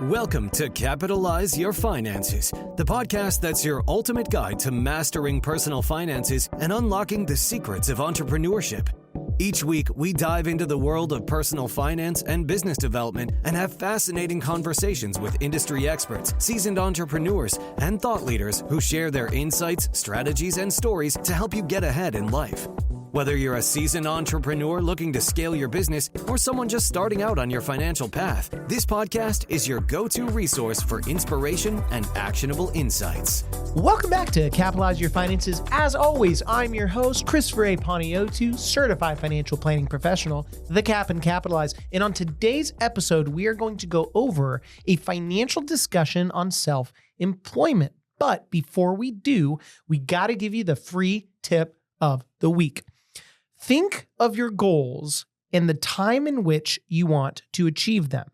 Welcome to Capitalize Your Finances, the podcast that's your ultimate guide to mastering personal finances and unlocking the secrets of entrepreneurship. Each week, we dive into the world of personal finance and business development and have fascinating conversations with industry experts, seasoned entrepreneurs, and thought leaders who share their insights, strategies, and stories to help you get ahead in life. Whether you're a seasoned entrepreneur looking to scale your business or someone just starting out on your financial path, this podcast is your go-to resource for inspiration and actionable insights. Welcome back to Capitalize Your Finances. As always, I'm your host, Christopher A. Poniotu, certified financial planning professional, the Cap and Capitalize. And on today's episode, we are going to go over a financial discussion on self-employment. But before we do, we got to give you the free tip of the week. Think of your goals and the time in which you want to achieve them.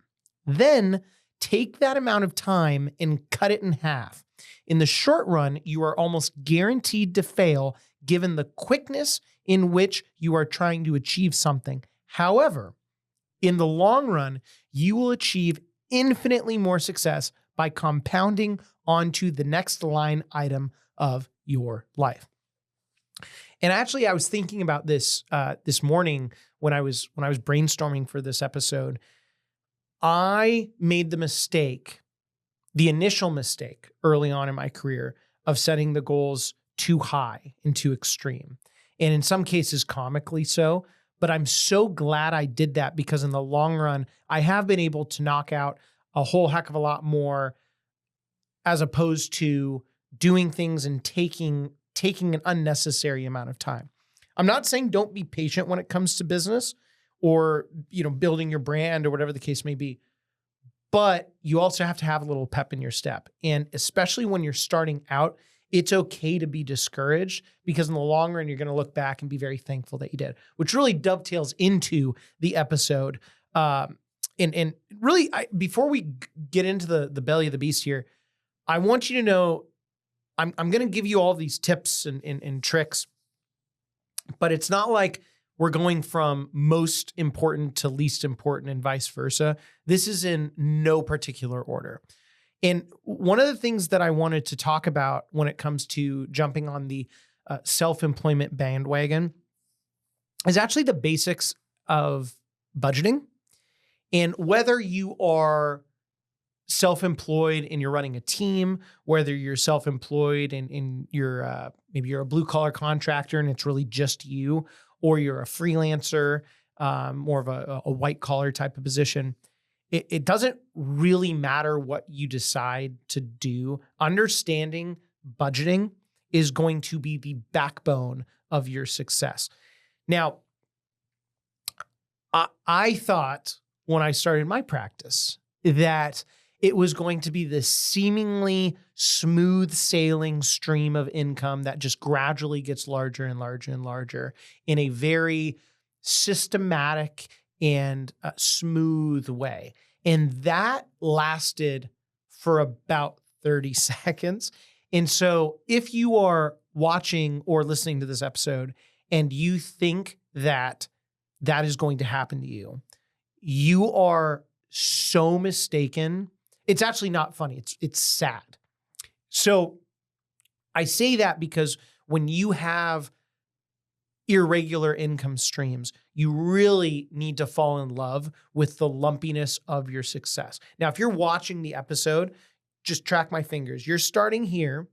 Then take that amount of time and cut it in half. In the short run, you are almost guaranteed to fail given the quickness in which you are trying to achieve something. However, in the long run, you will achieve infinitely more success by compounding onto the next line item of your life. And actually, I was thinking about this this morning when I was brainstorming for this episode. I made the initial mistake early on in my career of setting the goals too high and too extreme, and in some cases comically so. But I'm so glad I did that because in the long run, I have been able to knock out a whole heck of a lot more, as opposed to doing things and taking an unnecessary amount of time. I'm not saying don't be patient when it comes to business or, building your brand or whatever the case may be, but you also have to have a little pep in your step. And especially when you're starting out, it's okay to be discouraged because in the long run, you're going to look back and be very thankful that you did, which really dovetails into the episode. And really, before we get into the belly of the beast here, I want you to know I'm going to give you all these tips and tricks, but it's not like we're going from most important to least important and vice versa. This is in no particular order. And one of the things that I wanted to talk about when it comes to jumping on the self-employment bandwagon is actually the basics of budgeting. And whether you are self-employed and you're running a team, whether you're self-employed and you're maybe you're a blue collar contractor and it's really just you, or you're a freelancer, more of a white collar type of position, it doesn't really matter what you decide to do. Understanding budgeting is going to be the backbone of your success. Now, I thought when I started my practice that it was going to be this seemingly smooth sailing stream of income that just gradually gets larger and larger and larger in a very systematic and smooth way. And that lasted for about 30 seconds. And so if you are watching or listening to this episode and you think that that is going to happen to you, you are so mistaken. It's actually not funny. It's sad. So I say that because when you have irregular income streams, you really need to fall in love with the lumpiness of your success. Now, if you're watching the episode, just track my fingers. You're starting here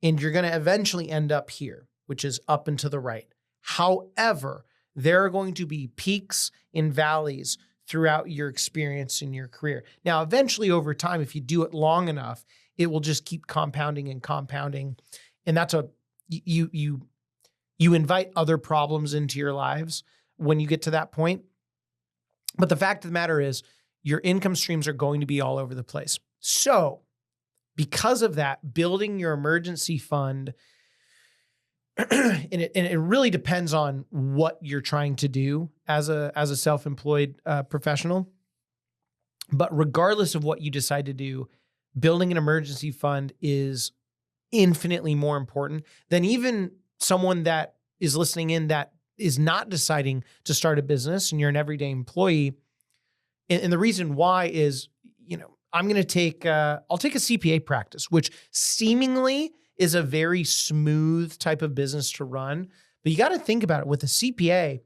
and you're going to eventually end up here, which is up and to the right. However, there are going to be peaks and valleys throughout your experience in your career. Now, eventually over time, if you do it long enough, it will just keep compounding and compounding. And that's you invite other problems into your lives when you get to that point. But the fact of the matter is your income streams are going to be all over the place. So because of that, building your emergency fund, and it really depends on what you're trying to do as a self-employed professional. But regardless of what you decide to do, building an emergency fund is infinitely more important than even someone that is listening in that is not deciding to start a business and you're an everyday employee. And the reason why is, I'm going to take, I'll take a CPA practice, which seemingly is a very smooth type of business to run. But you got to think about it. With a CPA,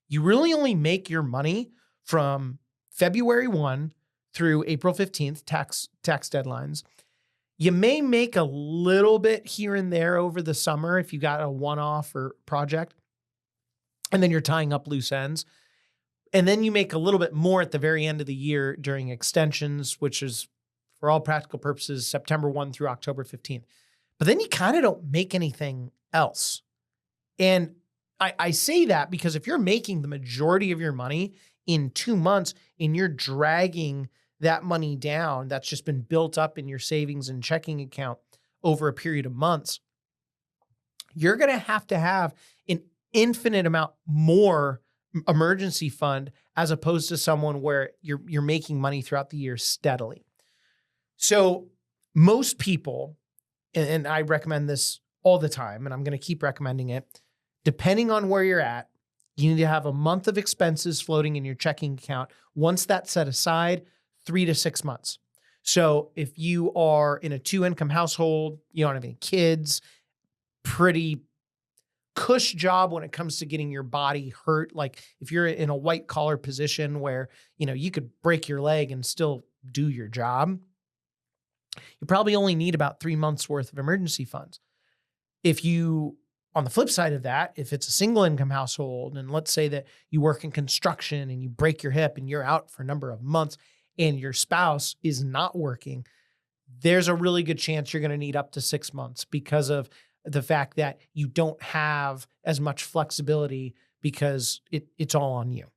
you really only make your money from February 1 through April 15th, tax deadlines. You may make a little bit here and there over the summer if you got a one-off or project, and then you're tying up loose ends. And then you make a little bit more at the very end of the year during extensions, which is, for all practical purposes, September 1 through October 15th. But then you kind of don't make anything else. And I say that because if you're making the majority of your money in 2 months and you're dragging that money down that's just been built up in your savings and checking account over a period of months, you're going to have an infinite amount more emergency fund as opposed to someone where you're making money throughout the year steadily. So most people, and I recommend this all the time, and I'm going to keep recommending it, depending on where you're at, you need to have a month of expenses floating in your checking account. Once that's set aside, 3 to 6 months. So if you are in a 2-income household, you don't have any kids, pretty cush job when it comes to getting your body hurt. Like if you're in a white collar position where, you could break your leg and still do your job, you probably only need about 3 months worth of emergency funds. If you, on the flip side of that, if it's a single income household, and let's say that you work in construction and you break your hip and you're out for a number of months and your spouse is not working, there's a really good chance you're going to need up to 6 months because of the fact that you don't have as much flexibility because it's all on you.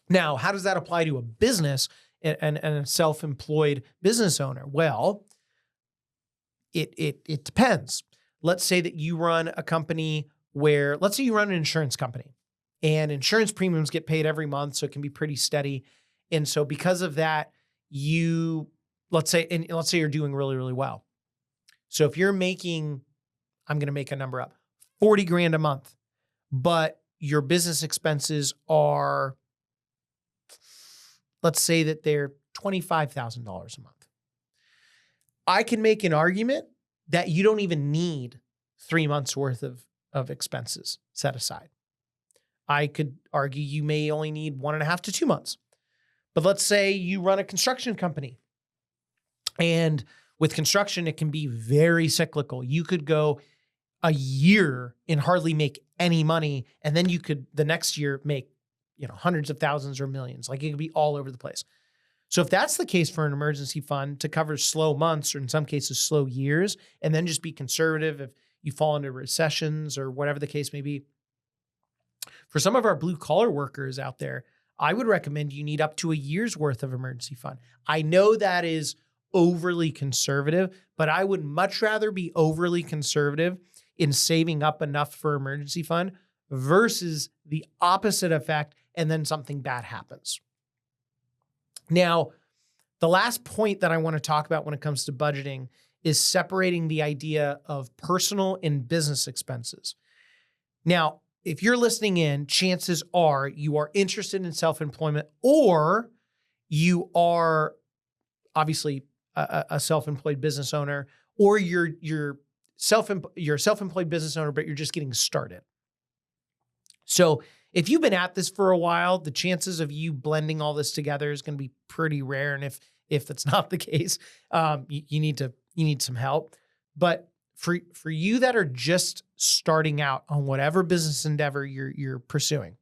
Now, how does that apply to a business and a self-employed business owner? Well, it depends. Let's say that you run a company let's say you run an insurance company and insurance premiums get paid every month, so it can be pretty steady. And so because of that, let's say you're doing really, really well. So if you're making, I'm going to make a number up, 40 grand a month, but your business expenses are, let's say that they're $25,000 a month. I can make an argument that you don't even need 3 months worth of expenses set aside. I could argue you may only need 1.5 to 2 months. But let's say you run a construction company, and with construction, it can be very cyclical. You could go a year and hardly make any money, and then you could the next year make hundreds of thousands or millions. Like it could be all over the place. So if that's the case for an emergency fund to cover slow months, or in some cases slow years, and then just be conservative if you fall into recessions or whatever the case may be. For some of our blue collar workers out there, I would recommend you need up to a year's worth of emergency fund. I know that is overly conservative, but I would much rather be overly conservative in saving up enough for emergency fund versus the opposite effect and then something bad happens. Now, the last point that I want to talk about when it comes to budgeting is separating the idea of personal and business expenses. Now, if you're listening in, chances are you are interested in self-employment, or you are obviously a self-employed business owner, or you're a self-employed business owner, but you're just getting started. So if you've been at this for a while, the chances of you blending all this together is going to be pretty rare. And if that's not the case, you need some help. But for you that are just starting out on whatever business endeavor you're pursuing,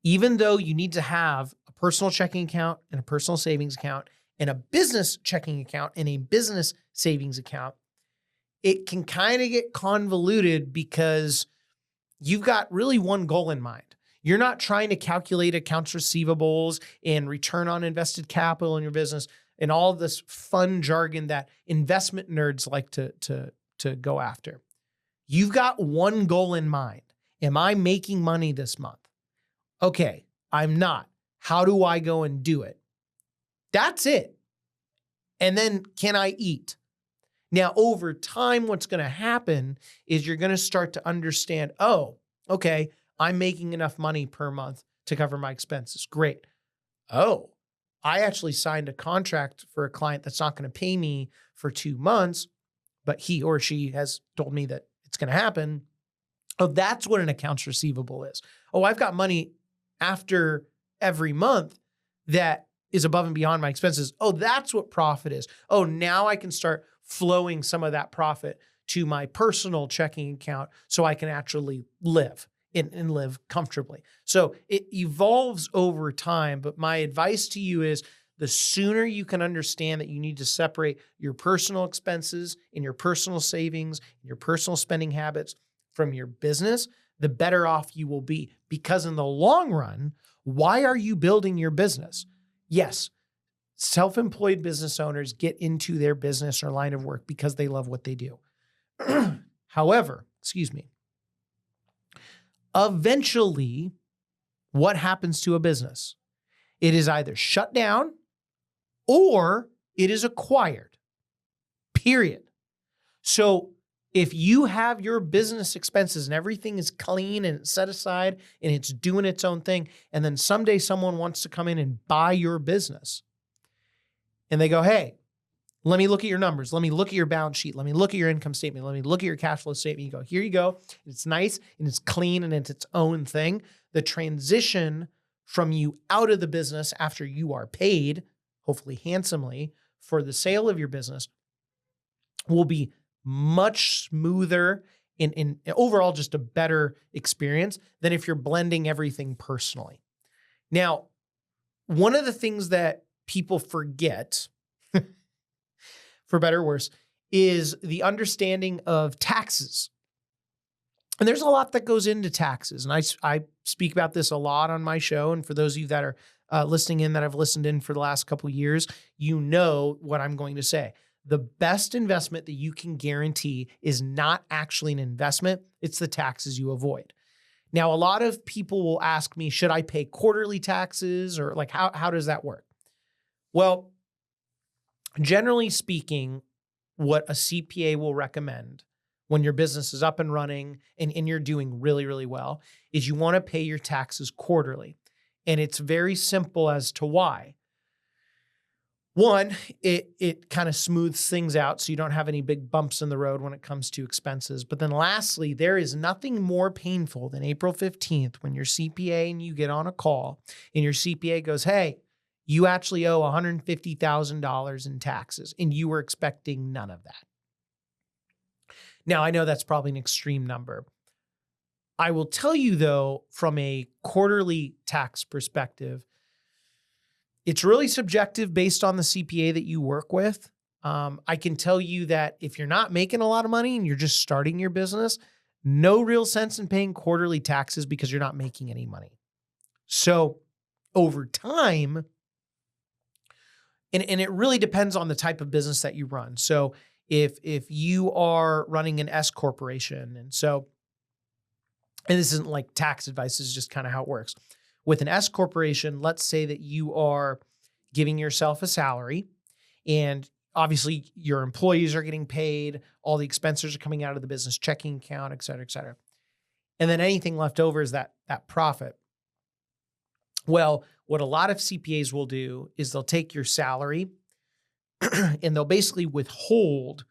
even though you need to have a personal checking account and a personal savings account and a business checking account and a business savings account, it can kind of get convoluted because you've got really one goal in mind. You're not trying to calculate accounts receivables and return on invested capital in your business and all of this fun jargon that investment nerds like to go after. You've got one goal in mind. Am I making money this month? Okay, I'm not. How do I go and do it? That's it. And then can I eat? Now, over time, what's going to happen is you're going to start to understand, oh, okay, I'm making enough money per month to cover my expenses. Great. Oh, I actually signed a contract for a client that's not going to pay me for 2 months, but he or she has told me that it's going to happen. Oh, that's what an accounts receivable is. Oh, I've got money after every month that is above and beyond my expenses. Oh, that's what profit is. Oh, now I can start flowing some of that profit to my personal checking account so I can actually live and live comfortably. So it evolves over time, but my advice to you is the sooner you can understand that you need to separate your personal expenses and your personal savings, and your personal spending habits from your business, the better off you will be. Because in the long run, why are you building your business? Yes, self-employed business owners get into their business or line of work because they love what they do. However, eventually, what happens to a business? It is either shut down or it is acquired, period. So if you have your business expenses and everything is clean and it's set aside and it's doing its own thing, and then someday someone wants to come in and buy your business and they go, hey, let me look at your numbers. Let me look at your balance sheet. Let me look at your income statement. Let me look at your cash flow statement. You go, here you go. It's nice and it's clean and it's its own thing. The transition from you out of the business after you are paid, hopefully handsomely, for the sale of your business will be much smoother and overall just a better experience than if you're blending everything personally. Now, one of the things that people forget, for better or worse, is the understanding of taxes. And there's a lot that goes into taxes. And I speak about this a lot on my show. And for those of you that are listening in, that have listened in for the last couple of years, you know what I'm going to say. The best investment that you can guarantee is not actually an investment. It's the taxes you avoid. Now, a lot of people will ask me, should I pay quarterly taxes, or like, how does that work? Well, generally speaking, what a CPA will recommend when your business is up and running and you're doing really, really well is you want to pay your taxes quarterly. And it's very simple as to why. One, it kind of smooths things out so you don't have any big bumps in the road when it comes to expenses. But then lastly, there is nothing more painful than April 15th when your CPA and you get on a call and your CPA goes, hey, you actually owe $150,000 in taxes and you were expecting none of that. Now, I know that's probably an extreme number. I will tell you though, from a quarterly tax perspective, it's really subjective based on the CPA that you work with. I can tell you that if you're not making a lot of money and you're just starting your business, no real sense in paying quarterly taxes because you're not making any money. So over time, and it really depends on the type of business that you run. So if you are running an S corporation, and this isn't like tax advice, this is just kind of how it works. With an S corporation, let's say that you are giving yourself a salary and obviously your employees are getting paid, all the expenses are coming out of the business checking account, et cetera, et cetera. And then anything left over is that profit. Well, what a lot of CPAs will do is they'll take your salary and they'll basically withhold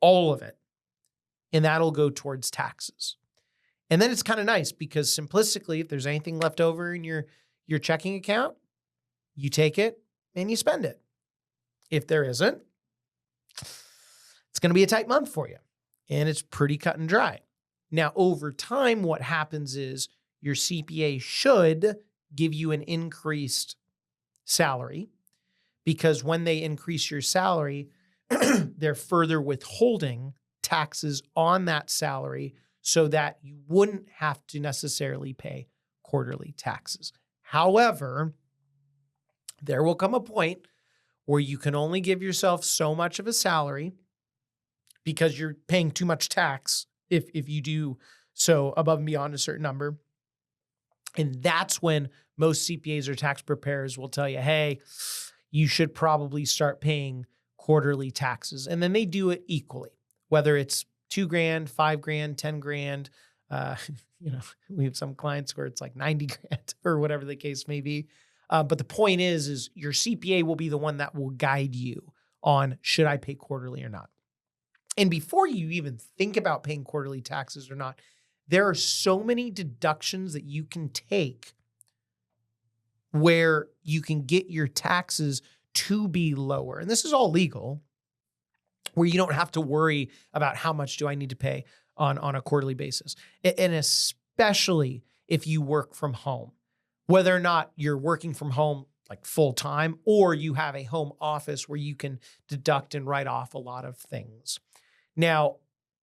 all of it. And that'll go towards taxes. And then it's kind of nice because simplistically, if there's anything left over in your checking account, you take it and you spend it. If there isn't, it's going to be a tight month for you. And it's pretty cut and dry. Now, over time, what happens is your CPA should give you an increased salary because when they increase your salary, they're further withholding taxes on that salary so that you wouldn't have to necessarily pay quarterly taxes. However, there will come a point where you can only give yourself so much of a salary because you're paying too much tax if you do so above and beyond a certain number. And that's when most CPAs or tax preparers will tell you, hey, you should probably start paying quarterly taxes. And then they do it equally, whether it's $2,000, $5,000, $10,000. We have some clients where it's like 90 grand or whatever the case may be. But the point is your CPA will be the one that will guide you on should I pay quarterly or not. And before you even think about paying quarterly taxes or not, there are so many deductions that you can take where you can get your taxes to be lower. And this is all legal, where you don't have to worry about how much do I need to pay on a quarterly basis. And especially if you work from home, whether or not you're working from home like full time, or you have a home office where you can deduct and write off a lot of things. Now,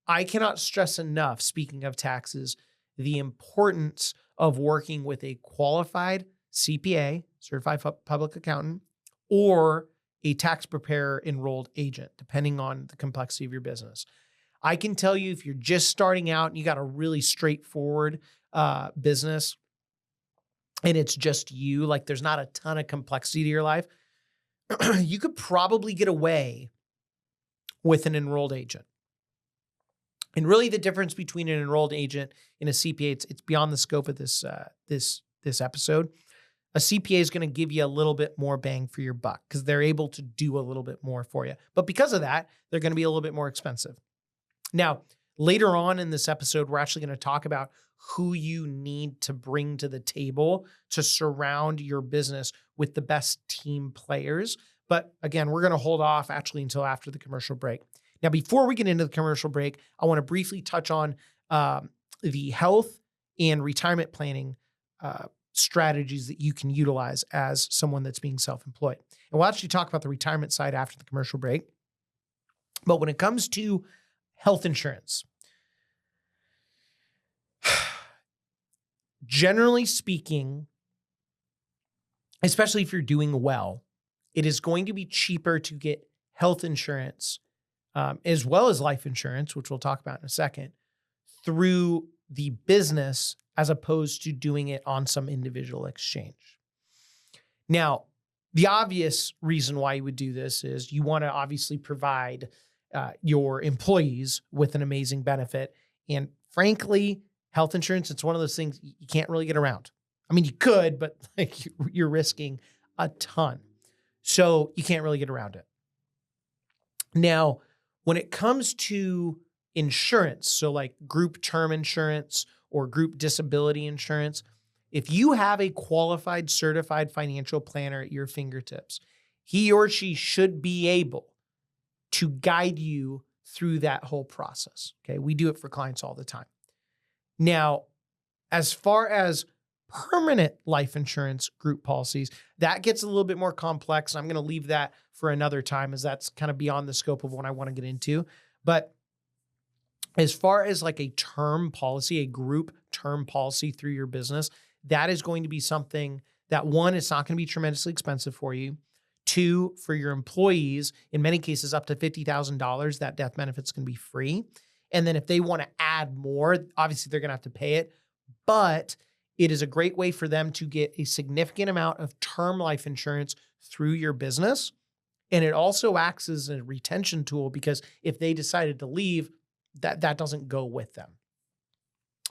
I cannot stress enough, speaking of taxes, the importance of working with a qualified CPA, certified public accountant, or a tax preparer enrolled agent, depending on the complexity of your business. I can tell you if you're just starting out and you got a really straightforward business and it's just you, like there's not a ton of complexity to your life, you could probably get away with an enrolled agent. And really the difference between an enrolled agent and a CPA, it's beyond the scope of this episode. A CPA is going to give you a little bit more bang for your buck because they're able to do a little bit more for you. But because of that, they're going to be a little bit more expensive. Now, later on in this episode, we're actually going to talk about who you need to bring to the table to surround your business with the best team players. But again, we're going to hold off actually until after the commercial break. Now, before we get into the commercial break, I want to briefly touch on the health and retirement planning strategies that you can utilize as someone that's being self-employed. And we'll actually talk about the retirement side after the commercial break. But when it comes to health insurance, generally speaking, especially if you're doing well, it is going to be cheaper to get health insurance as well as life insurance, which we'll talk about in a second, through the business as opposed to doing it on some individual exchange. Now, the obvious reason why you would do this is you want to obviously provide your employees with an amazing benefit. And frankly, health insurance, it's one of those things you can't really get around. I mean, you could, but like you're risking a ton. So you can't really get around it. Now, when it comes to insurance, so like group term insurance or group disability insurance, if you have a qualified, certified financial planner at your fingertips, he or she should be able to guide you through that whole process. Okay, we do it for clients all the time. Now, as far as permanent life insurance group policies, that gets a little bit more complex. I'm going to leave that for another time as that's kind of beyond the scope of what I want to get into. But as far as like a term policy, a group term policy through your business, that is going to be something that, one, it's not going to be tremendously expensive for you. Two, for your employees, in many cases up to $50,000, that death benefit's going to be free. And then if they want to add more, obviously they're going to have to pay it. But it is a great way for them to get a significant amount of term life insurance through your business. And it also acts as a retention tool because if they decided to leave, that doesn't go with them.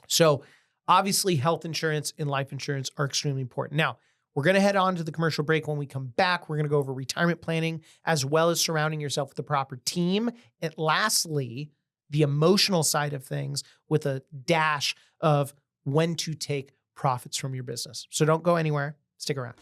So obviously health insurance and life insurance are extremely important. Now, we're going to head on to the commercial break. When we come back, we're going to go over retirement planning as well as surrounding yourself with the proper team. And lastly, the emotional side of things with a dash of when to take profits from your business. So don't go anywhere. Stick around.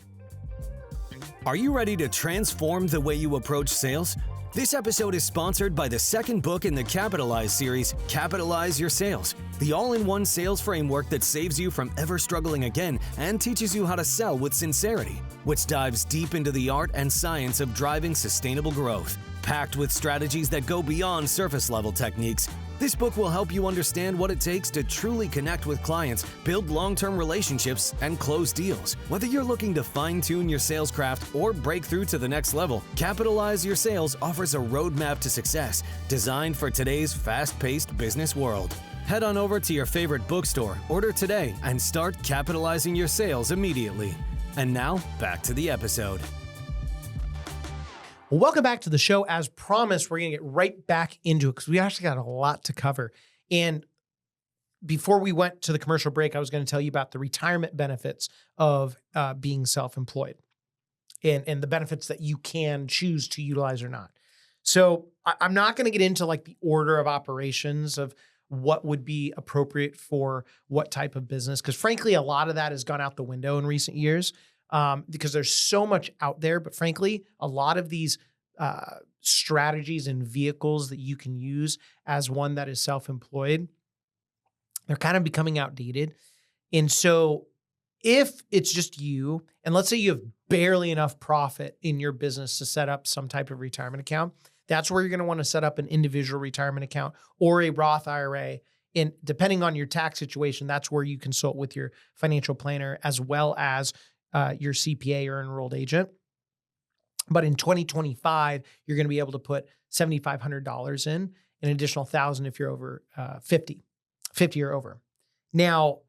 Are you ready to transform the way you approach sales? This episode is sponsored by the second book in the Capitalize series, Capitalize Your Sales, the all-in-one sales framework that saves you from ever struggling again and teaches you how to sell with sincerity, which dives deep into the art and science of driving sustainable growth. Packed with strategies that go beyond surface-level techniques, this book will help you understand what it takes to truly connect with clients, build long-term relationships, and close deals. Whether you're looking to fine-tune your sales craft or break through to the next level, Capitalize Your Sales offers a roadmap to success designed for today's fast-paced business world. Head on over to your favorite bookstore, order today, and start capitalizing your sales immediately. And now, back to the episode. Well, welcome back to the show. As promised, we're going to get right back into it because we actually got a lot to cover. And before we went to the commercial break, I was going to tell you about the retirement benefits of being self-employed and the benefits that you can choose to utilize or not. So I'm not going to get into like the order of operations of what would be appropriate for what type of business, because frankly, a lot of that has gone out the window in recent years because there's so much out there. But frankly, a lot of these strategies and vehicles that you can use as one that is self-employed, they're kind of becoming outdated. And so if it's just you, and let's say you have barely enough profit in your business to set up some type of retirement account, that's where you're going to want to set up an individual retirement account or a Roth IRA. And depending on your tax situation, that's where you consult with your financial planner as well as your CPA or enrolled agent. But in 2025, you're going to be able to put $7,500 in, an additional $1,000 if you're over 50 or over. Now,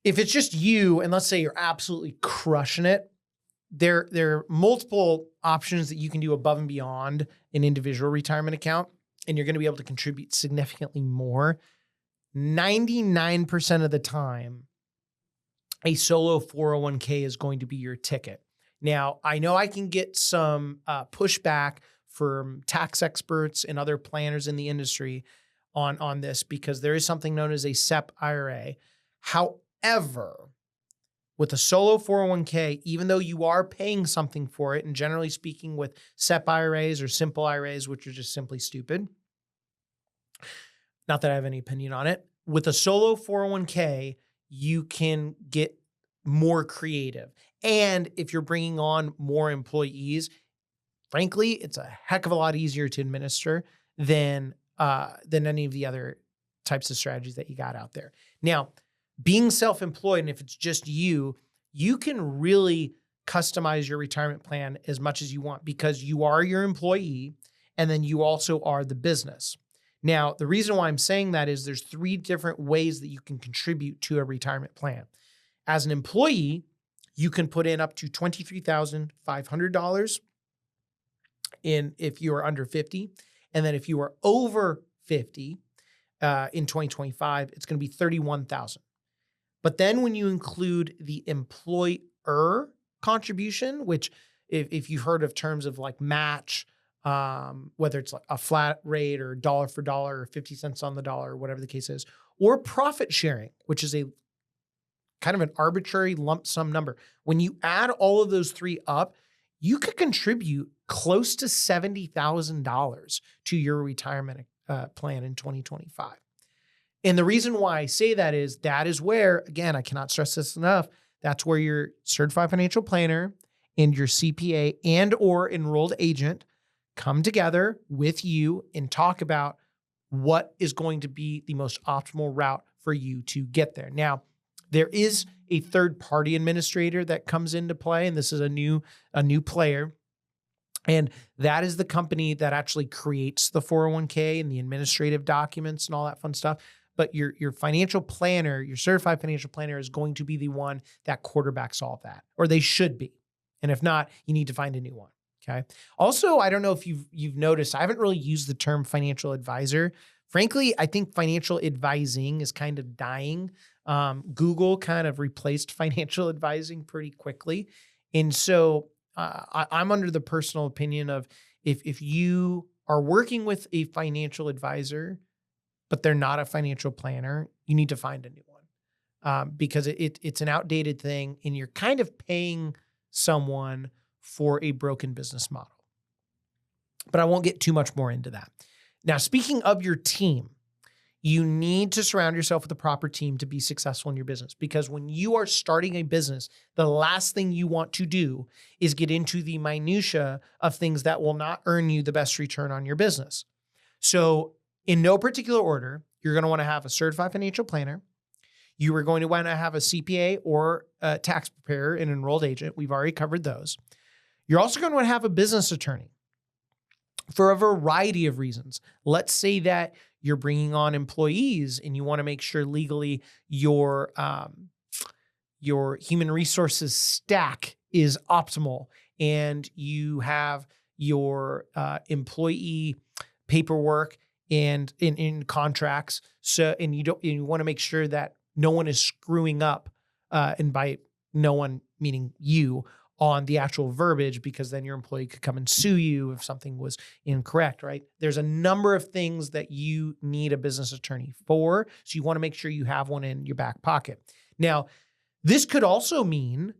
if it's just you, and let's say you're absolutely crushing it, there are multiple options that you can do above and beyond an individual retirement account, and you're going to be able to contribute significantly more. 99% of the time, a solo 401k is going to be your ticket. Now, I know I can get some pushback from tax experts and other planners in the industry on this because there is something known as a SEP IRA. However, with a solo 401k, even though you are paying something for it, and generally speaking with SEP IRAs or simple IRAs, which are just simply stupid, not that I have any opinion on it, with a solo 401k, you can get more creative. And if you're bringing on more employees, frankly, it's a heck of a lot easier to administer than any of the other types of strategies that you got out there. Now, being self-employed, and if it's just you, you can really customize your retirement plan as much as you want because you are your employee and then you also are the business. Now, the reason why I'm saying that is there's 3 different ways that you can contribute to a retirement plan. As an employee, you can put in up to $23,500 if you are under 50. And then if you are over 50 in 2025, it's going to be $31,000. But then when you include the employer contribution, which if you've heard of terms of like match, whether it's like a flat rate or dollar for dollar or 50 cents on the dollar or whatever the case is, or profit sharing, which is a kind of an arbitrary lump sum number. When you add all of those 3 up, you could contribute close to $70,000 to your retirement plan in 2025. And the reason why I say that is where, again, I cannot stress this enough, that's where your certified financial planner and your CPA and or enrolled agent come together with you and talk about what is going to be the most optimal route for you to get there. Now, there is a third-party administrator that comes into play, and this is a new player. And that is the company that actually creates the 401k and the administrative documents and all that fun stuff. But your financial planner, your certified financial planner is going to be the one that quarterbacks all of that, or they should be. And if not, you need to find a new one, okay? Also, I don't know if you've noticed, I haven't really used the term financial advisor. Frankly, I think financial advising is kind of dying. Google kind of replaced financial advising pretty quickly. And so I'm under the personal opinion of if you are working with a financial advisor, but they're not a financial planner, you need to find a new one because it's an outdated thing and you're kind of paying someone for a broken business model. But I won't get too much more into that. Now, speaking of your team, you need to surround yourself with the proper team to be successful in your business, because when you are starting a business, the last thing you want to do is get into the minutia of things that will not earn you the best return on your business. So in no particular order, you're going to want to have a certified financial planner. You are going to want to have a CPA or a tax preparer, an enrolled agent. We've already covered those. You're also going to want to have a business attorney for a variety of reasons. Let's say that you're bringing on employees and you want to make sure legally your human resources stack is optimal and you have your employee paperwork and in contracts. So, and you want to make sure that no one is screwing up, and by no one meaning you, on the actual verbiage, because then your employee could come and sue you if something was incorrect, right? There's a number of things that you need a business attorney for. So you want to make sure you have one in your back pocket. Now, this could also mean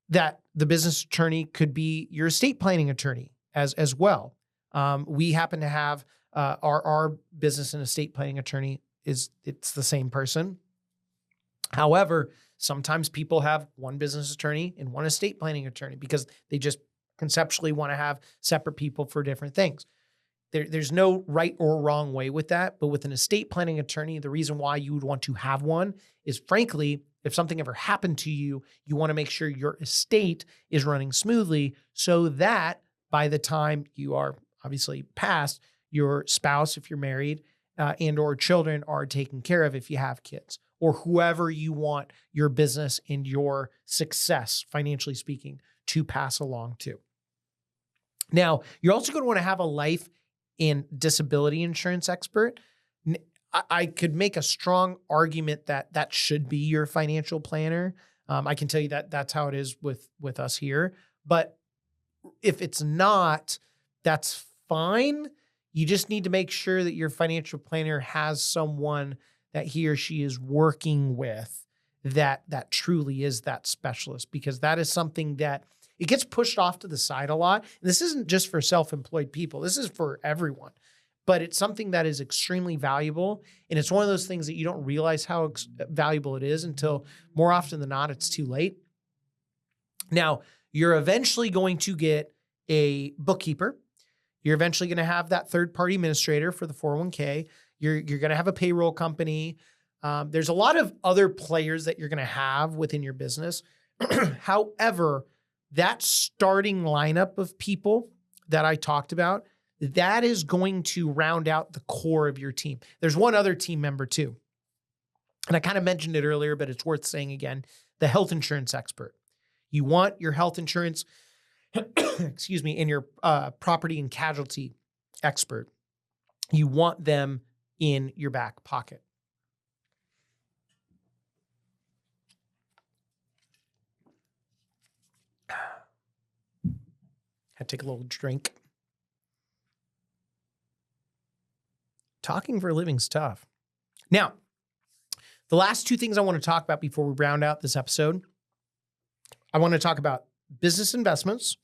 that the business attorney could be your estate planning attorney as well. We happen to have our business and estate planning attorney it's the same person. However, sometimes people have one business attorney and one estate planning attorney because they just conceptually want to have separate people for different things. There's no right or wrong way with that. But with an estate planning attorney, the reason why you would want to have one is, frankly, if something ever happened to you, you want to make sure your estate is running smoothly so that by the time you are obviously passed, your spouse, if you're married, and or children are taken care of if you have kids, or whoever you want your business and your success, financially speaking, to pass along to. Now, you're also going to want to have a life and disability insurance expert. I could make a strong argument that that should be your financial planner. I can tell you that that's how it is with us here. But if it's not, that's fine. You just need to make sure that your financial planner has someone that he or she is working with that truly is that specialist, because that is something that it gets pushed off to the side a lot. And this isn't just for self-employed people. This is for everyone. But it's something that is extremely valuable. And it's one of those things that you don't realize how valuable it is until more often than not, it's too late. Now, you're eventually going to get a bookkeeper. You're eventually going to have that third-party administrator for the 401k. You're going to have a payroll company. There's a lot of other players that you're going to have within your business. However, that starting lineup of people that I talked about, that is going to round out the core of your team. There's one other team member too. And I kind of mentioned it earlier, but it's worth saying again, the health insurance expert. You want your health insurance, excuse me, and your property and casualty expert. You want them in your back pocket. Had to take a little drink. Talking for a living's tough. Now, the last two things I want to talk about before we round out this episode, I want to talk about business investments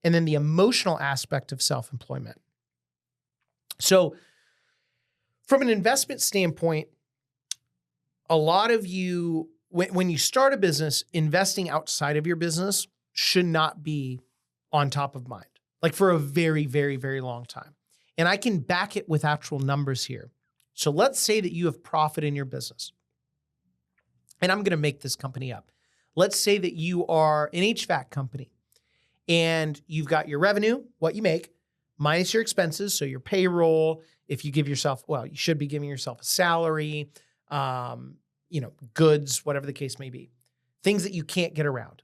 and then the emotional aspect of self-employment. So, from an investment standpoint, a lot of you, when you start a business, investing outside of your business should not be on top of mind, like for a very, very, very long time. And I can back it with actual numbers here. So let's say that you have profit in your business. And I'm going to make this company up. Let's say that you are an HVAC company and you've got your revenue, what you make, minus your expenses. So your payroll, if you give yourself, well, you should be giving yourself a salary, goods, whatever the case may be. Things that you can't get around.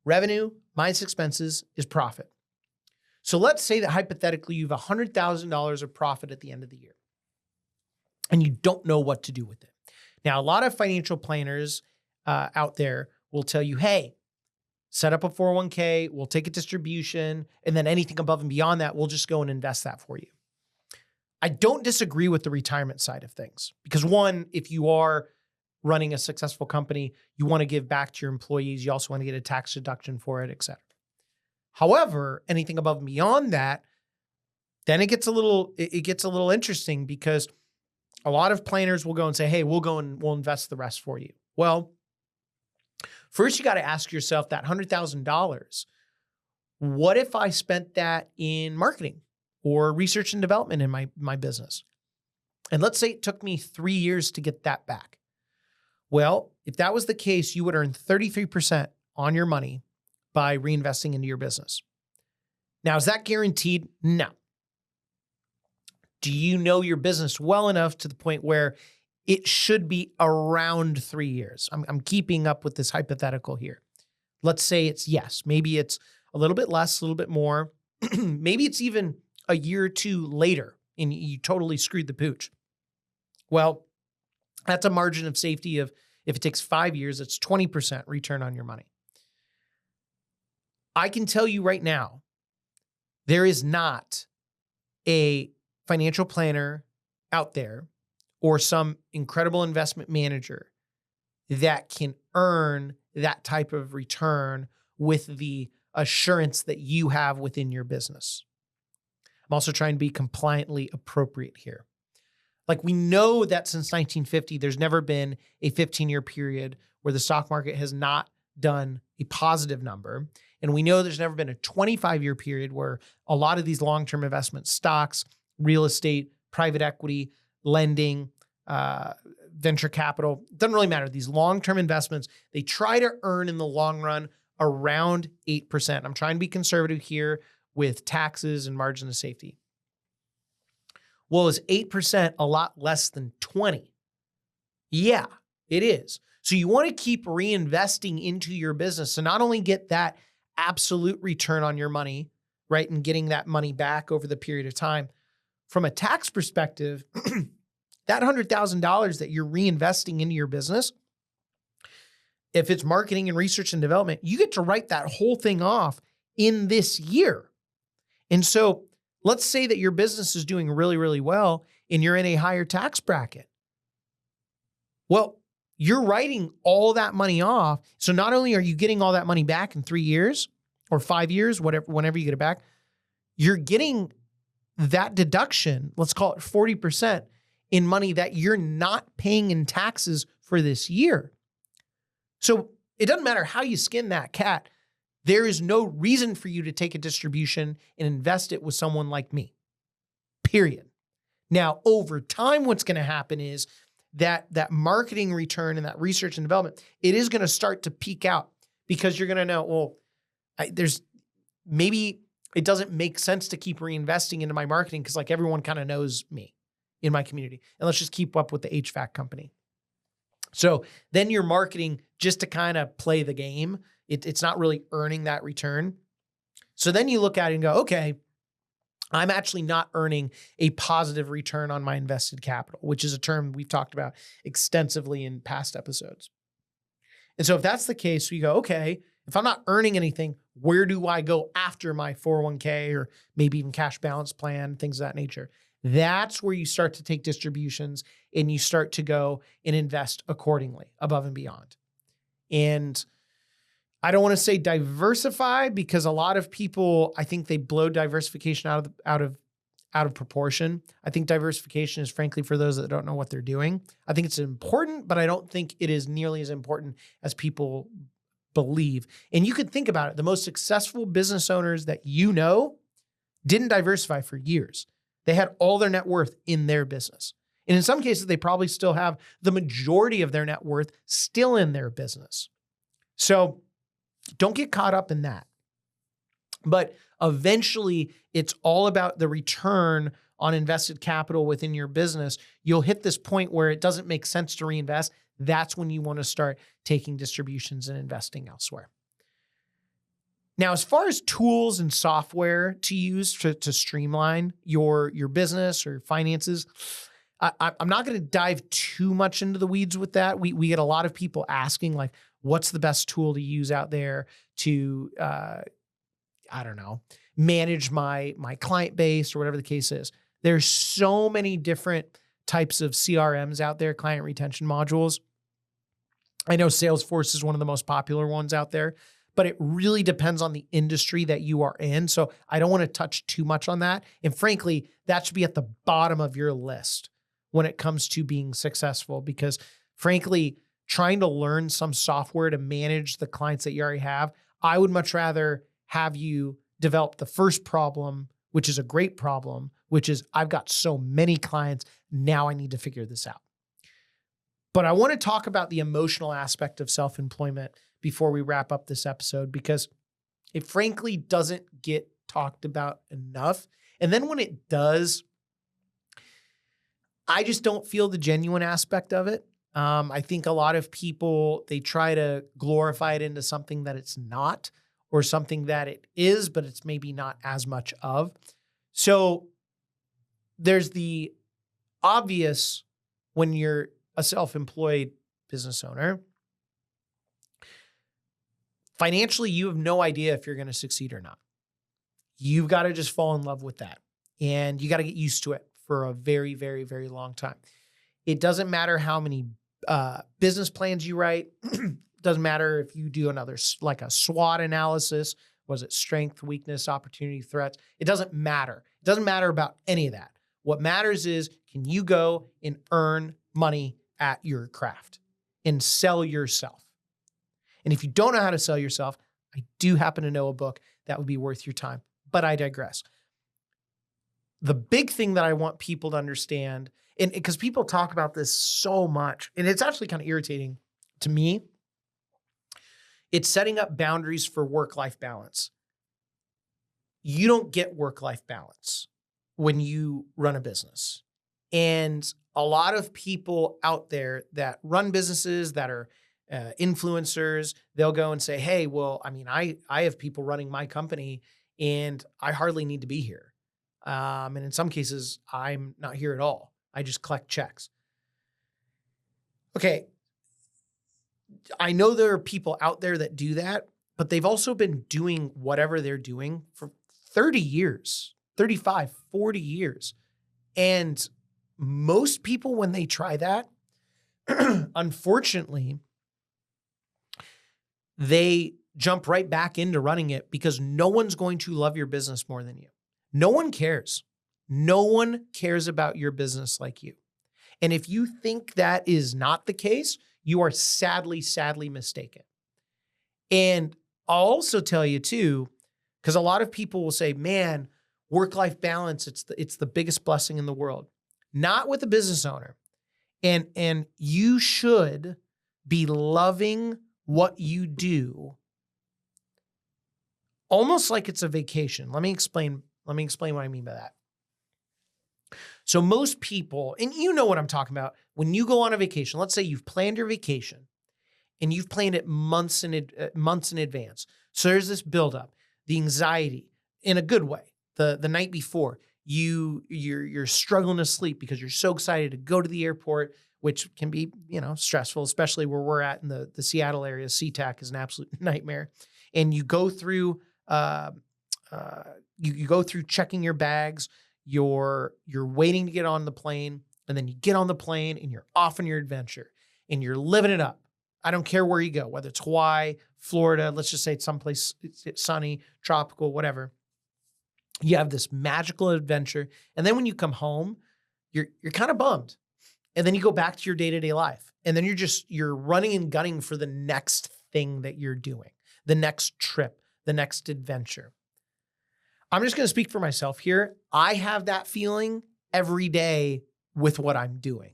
Revenue minus expenses is profit. So let's say that hypothetically you have $100,000 of profit at the end of the year and you don't know what to do with it. Now, a lot of financial planners out there will tell you, hey, set up a 401k, we'll take a distribution, and then anything above and beyond that, we'll just go and invest that for you. I don't disagree with the retirement side of things because one, if you are running a successful company, you want to give back to your employees. You also want to get a tax deduction for it, et cetera. However, anything above and beyond that, then it gets a little interesting because a lot of planners will go and say, hey, we'll go and we'll invest the rest for you. Well, first you got to ask yourself that $100,000, what if I spent that in marketing or research and development in my business? And let's say it took me 3 years to get that back. Well, if that was the case, you would earn 33% on your money by reinvesting into your business. Now, is that guaranteed? No. Do you know your business well enough to the point where it should be around 3 years? I'm keeping up with this hypothetical here. Let's say it's yes. Maybe it's a little bit less, a little bit more. Maybe it's even a year or two later and you totally screwed the pooch. Well, that's a margin of safety of, if it takes 5 years, it's 20% return on your money. I can tell you right now, there is not a financial planner out there or some incredible investment manager that can earn that type of return with the assurance that you have within your business. I'm also trying to be compliantly appropriate here. Like, we know that since 1950, there's never been a 15-year period where the stock market has not done a positive number. And we know there's never been a 25-year period where a lot of these long-term investments, stocks, real estate, private equity, lending, venture capital, doesn't really matter. These long-term investments, they try to earn in the long run around 8%. I'm trying to be conservative here with taxes and margin of safety. Well, is 8% a lot less than 20? Yeah, it is. So you want to keep reinvesting into your business to not only get that absolute return on your money, right, and getting that money back over the period of time. From a tax perspective, that $100,000 that you're reinvesting into your business, if it's marketing and research and development, you get to write that whole thing off in this year. And so let's say that your business is doing really, really well and you're in a higher tax bracket. Well, you're writing all that money off. So not only are you getting all that money back in 3 years or 5 years, whenever you get it back, you're getting that deduction, let's call it 40%, in money that you're not paying in taxes for this year. So it doesn't matter how you skin that cat. There is no reason for you to take a distribution and invest it with someone like me, period. Now, over time, what's going to happen is that marketing return and that research and development, it is going to start to peak out, because you're going to know, well, maybe it doesn't make sense to keep reinvesting into my marketing because like everyone kind of knows me in my community, and let's just keep up with the HVAC company. So then you're marketing just to kind of play the game. It's not really earning that return. So then you look at it and go, okay, I'm actually not earning a positive return on my invested capital, which is a term we've talked about extensively in past episodes. And so if that's the case, we go, okay, if I'm not earning anything, where do I go after my 401k or maybe even cash balance plan, things of that nature? That's where you start to take distributions and you start to go and invest accordingly, above and beyond. And I don't want to say diversify, because a lot of people, I think they blow diversification out of proportion. I think diversification is frankly for those that don't know what they're doing. I think it's important, but I don't think it is nearly as important as people believe. And you could think about it. The most successful business owners that you know didn't diversify for years. They had all their net worth in their business. And in some cases, they probably still have the majority of their net worth still in their business. So don't get caught up in that. But eventually, it's all about the return on invested capital within your business. You'll hit this point where it doesn't make sense to reinvest. That's when you want to start taking distributions and investing elsewhere. Now, as far as tools and software to use to streamline your business or finances, I'm not going to dive too much into the weeds with that. We get a lot of people asking, like, what's the best tool to use out there to, manage my client base or whatever the case is. There's so many different types of CRMs out there, client retention modules. I know Salesforce is one of the most popular ones out there, but it really depends on the industry that you are in. So I don't want to touch too much on that. And frankly, that should be at the bottom of your list when it comes to being successful, because frankly, trying to learn some software to manage the clients that you already have, I would much rather have you develop the first problem, which is a great problem, which is I've got so many clients, now I need to figure this out. But I want to talk about the emotional aspect of self-employment before we wrap up this episode, because it frankly doesn't get talked about enough. And then when it does, I just don't feel the genuine aspect of it. I think a lot of people, they try to glorify it into something that it's not, or something that it is, but it's maybe not as much of. So there's the obvious when you're a self-employed business owner. Financially, you have no idea if you're going to succeed or not. You've got to just fall in love with that. And you got to get used to it for a very, very, very long time. It doesn't matter how many business plans you write. Doesn't matter if you do another, like a SWOT analysis. Was it strength, weakness, opportunity, threats? It doesn't matter. It doesn't matter about any of that. What matters is, can you go and earn money at your craft and sell yourself? And if you don't know how to sell yourself, I do happen to know a book that would be worth your time, but I digress. The big thing that I want people to understand, and because people talk about this so much, and it's actually kind of irritating to me, it's setting up boundaries for work-life balance. You don't get work-life balance when you run a business. And a lot of people out there that run businesses, that are influencers, they'll go and say, hey, well, I mean, I have people running my company and I hardly need to be here. And in some cases, I'm not here at all. I just collect checks. Okay. I know there are people out there that do that, but they've also been doing whatever they're doing for 30 years, 35, 40 years. And most people, when they try that, unfortunately, they jump right back into running it because no one's going to love your business more than you. No one cares. No one cares about your business like you. And if you think that is not the case, you are sadly, sadly mistaken. And I'll also tell you too, because a lot of people will say, man, work-life balance, it's the biggest blessing in the world. Not with a business owner. And you should be loving what you do almost like it's a vacation. Let me explain what I mean by that. So most people, and you know what I'm talking about, when you go on a vacation, let's say you've planned your vacation and you've planned it months in advance. So there's this buildup, the anxiety in a good way. The night before, you're struggling to sleep because you're so excited to go to the airport, which can be, stressful, especially where we're at in the Seattle area. SeaTac is an absolute nightmare. And you go through you go through checking your bags. You're waiting to get on the plane, and then you get on the plane and you're off on your adventure and you're living it up. I don't care where you go, whether it's Hawaii, Florida, let's just say it's someplace it's sunny, tropical, whatever. You have this magical adventure. And then when you come home, you're kind of bummed. And then you go back to your day-to-day life. And then you're running and gunning for the next thing that you're doing, the next trip, the next adventure. I'm just going to speak for myself here. I have that feeling every day with what I'm doing.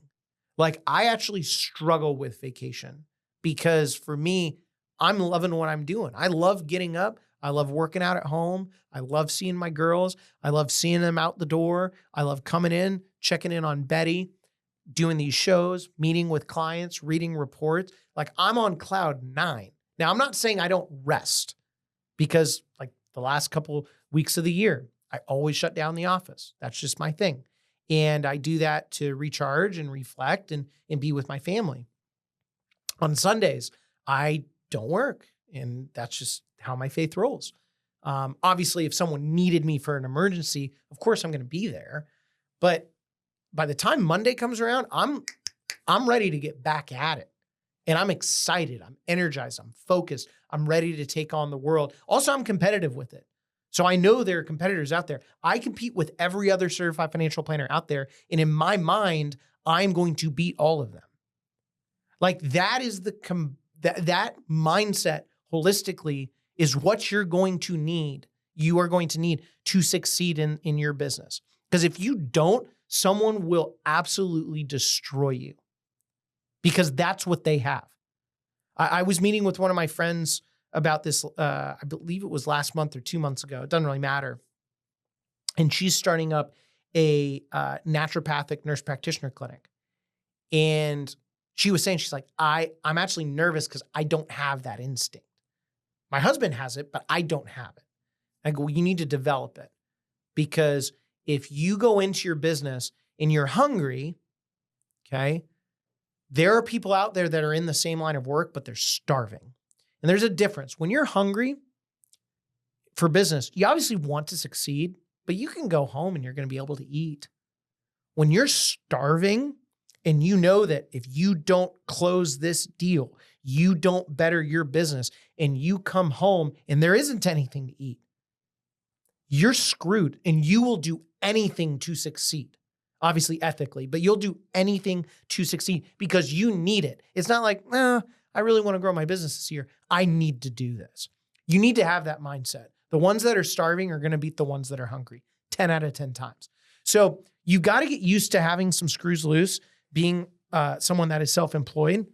Like, I actually struggle with vacation because for me, I'm loving what I'm doing. I love getting up. I love working out at home. I love seeing my girls. I love seeing them out the door. I love coming in, checking in on Betty, doing these shows, meeting with clients, reading reports. Like, I'm on cloud 9. Now, I'm not saying I don't rest because like the last couple weeks of the year, I always shut down the office. That's just my thing. And I do that to recharge and reflect and be with my family. On Sundays, I don't work. And that's just how my faith rolls. Obviously, if someone needed me for an emergency, of course I'm going to be there. But by the time Monday comes around, I'm ready to get back at it. And I'm excited. I'm energized. I'm focused. I'm ready to take on the world. Also, I'm competitive with it. So I know there are competitors out there. I compete with every other certified financial planner out there. And in my mind, I'm going to beat all of them. Like, that is that mindset holistically is what you're going to need. You are going to need to succeed in your business. Because if you don't, someone will absolutely destroy you because that's what they have. I was meeting with one of my friends about this, I believe it was last month or 2 months ago. It doesn't really matter. And she's starting up a naturopathic nurse practitioner clinic. And she was saying, she's like, I'm actually nervous because I don't have that instinct. My husband has it, but I don't have it. I go, well, you need to develop it because if you go into your business and you're hungry, okay, there are people out there that are in the same line of work, but they're starving. And there's a difference. When you're hungry for business, you obviously want to succeed, but you can go home and you're going to be able to eat. When you're starving and you know that if you don't close this deal, you don't better your business, and you come home and there isn't anything to eat, you're screwed, and you will do anything to succeed. Obviously ethically, but you'll do anything to succeed because you need it. It's not like, I really want to grow my business this year. I need to do this. You need to have that mindset. The ones that are starving are going to beat the ones that are hungry 10 out of 10 times. So you got to get used to having some screws loose, being someone that is self-employed.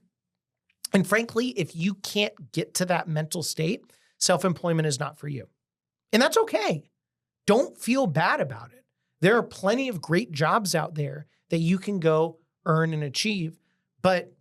And frankly, if you can't get to that mental state, self-employment is not for you. And that's okay. Don't feel bad about it. There are plenty of great jobs out there that you can go earn and achieve. But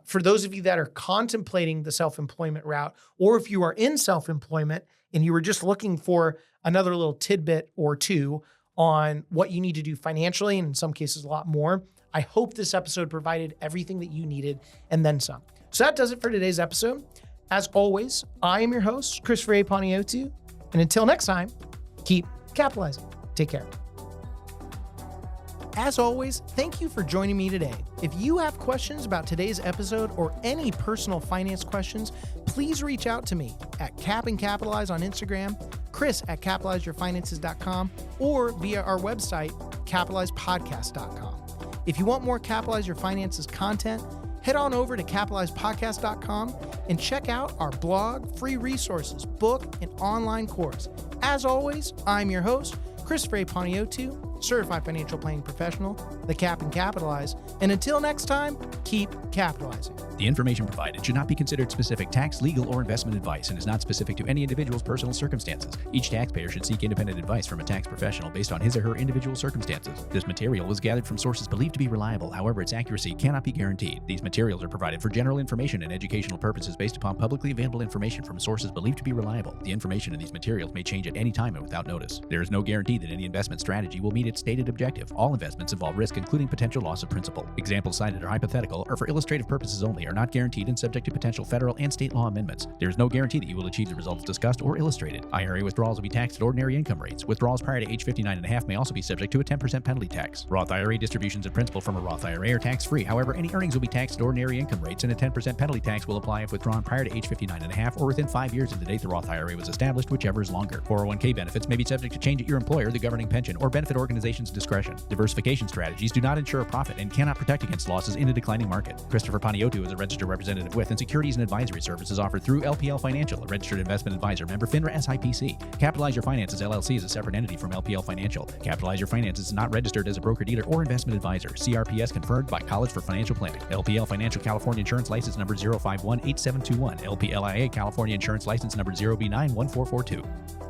for those of you that are contemplating the self-employment route, or if you are in self-employment and you were just looking for another little tidbit or two on what you need to do financially, and in some cases a lot more, I hope this episode provided everything that you needed and then some. So that does it for today's episode. As always, I am your host, Christopher A. Paniotu. And until next time, keep capitalizing. Take care. As always, thank you for joining me today. If you have questions about today's episode or any personal finance questions, please reach out to me at Cap and Capitalize on Instagram, Chris at capitalizeyourfinances.com, or via our website, capitalizepodcast.com. If you want more Capitalize Your Finances content, head on over to capitalizepodcast.com and check out our blog, free resources, book, and online course. As always, I'm your host, Christopher A. Paniotu, Certified Financial Planning Professional, the Cap and Capitalize. And until next time, keep capitalizing. The information provided should not be considered specific tax, legal, or investment advice and is not specific to any individual's personal circumstances. Each taxpayer should seek independent advice from a tax professional based on his or her individual circumstances. This material was gathered from sources believed to be reliable. However, its accuracy cannot be guaranteed. These materials are provided for general information and educational purposes based upon publicly available information from sources believed to be reliable. The information in these materials may change at any time and without notice. There is no guarantee that any investment strategy will meet its stated objective. All investments involve risk, including potential loss of principal. Examples cited are hypothetical or for illustrative purposes only, are not guaranteed and subject to potential federal and state law amendments. There is no guarantee that you will achieve the results discussed or illustrated. IRA withdrawals will be taxed at ordinary income rates. Withdrawals prior to age 59.5 may also be subject to a 10% penalty tax. Roth IRA distributions of principal from a Roth IRA are tax-free. However, any earnings will be taxed at ordinary income rates, and a 10% penalty tax will apply if withdrawn prior to age 59.5 or within 5 years of the date the Roth IRA was established, whichever is longer. 401k benefits may be subject to change at your employer, the governing pension, or benefit organization's discretion. Diversification strategies do not ensure a profit and cannot protect against losses in a declining market. Christopher Paniotu is a registered representative with and securities and advisory services offered through LPL Financial, a registered investment advisor, member FINRA SIPC. Capitalize Your Finances LLC is a separate entity from LPL Financial. Capitalize Your Finances is not registered as a broker-dealer or investment advisor. CRPS confirmed by College for Financial Planning. LPL Financial California Insurance License number 0518721. LPLIA California Insurance License number 0B91442.